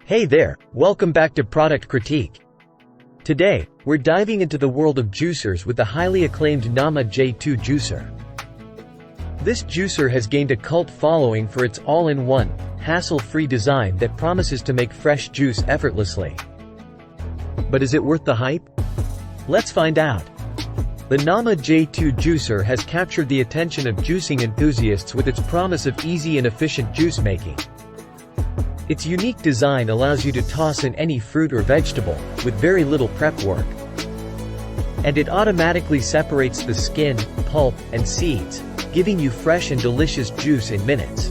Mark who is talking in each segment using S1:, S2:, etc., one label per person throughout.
S1: Hey there, welcome back to Product Critique. Today, we're diving into the world of juicers with the highly acclaimed Nama J2 juicer. This juicer has gained a cult following for its all-in-one, hassle-free design that promises to make fresh juice effortlessly. But is it worth the hype? Let's find out. The Nama J2 juicer has captured the attention of juicing enthusiasts with its promise of easy and efficient juice making. Its unique design allows you to toss in any fruit or vegetable, with very little prep work. And it automatically separates the skin, pulp, and seeds, giving you fresh and delicious juice in minutes.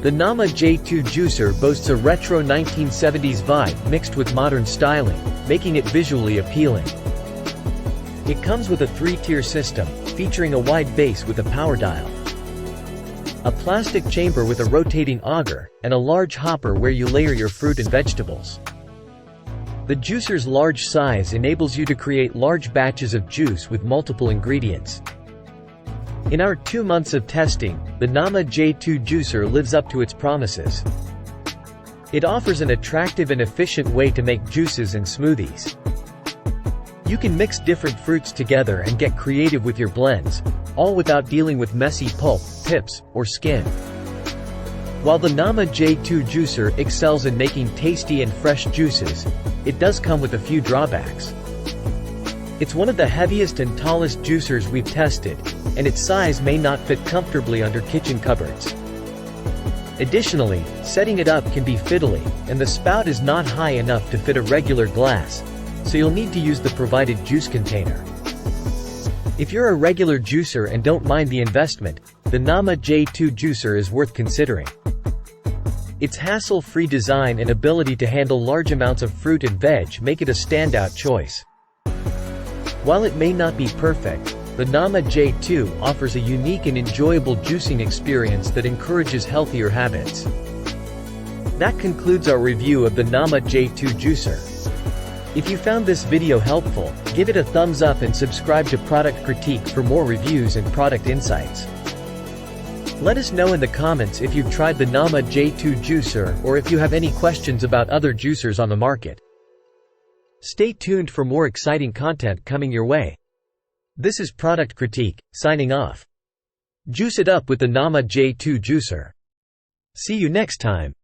S1: The Nama J2 juicer boasts a retro 1970s vibe mixed with modern styling, making it visually appealing. It comes with a 3-tier system, featuring a wide base with a power dial, a plastic chamber with a rotating auger, and a large hopper where you layer your fruit and vegetables. The juicer's large size enables you to create large batches of juice with multiple ingredients. In our 2 months of testing, the Nama J2 juicer lives up to its promises. It offers an attractive and efficient way to make juices and smoothies. You can mix different fruits together and get creative with your blends, all without dealing with messy pulp, pips, or skin. While the Nama J2 juicer excels in making tasty and fresh juices, it does come with a few drawbacks. It's one of the heaviest and tallest juicers we've tested, and its size may not fit comfortably under kitchen cupboards. Additionally, setting it up can be fiddly, and the spout is not high enough to fit a regular glass, so you'll need to use the provided juice container. If you're a regular juicer and don't mind the investment, the Nama J2 juicer is worth considering. Its hassle-free design and ability to handle large amounts of fruit and veg make it a standout choice. While it may not be perfect, the Nama J2 offers a unique and enjoyable juicing experience that encourages healthier habits. That concludes our review of the Nama J2 juicer. If you found this video helpful, give it a thumbs up and subscribe to Product Critique for more reviews and product insights. Let us know in the comments if you've tried the Nama J2 juicer or if you have any questions about other juicers on the market. Stay tuned for more exciting content coming your way. This is Product Critique, signing off. Juice it up with the Nama J2 juicer. See you next time.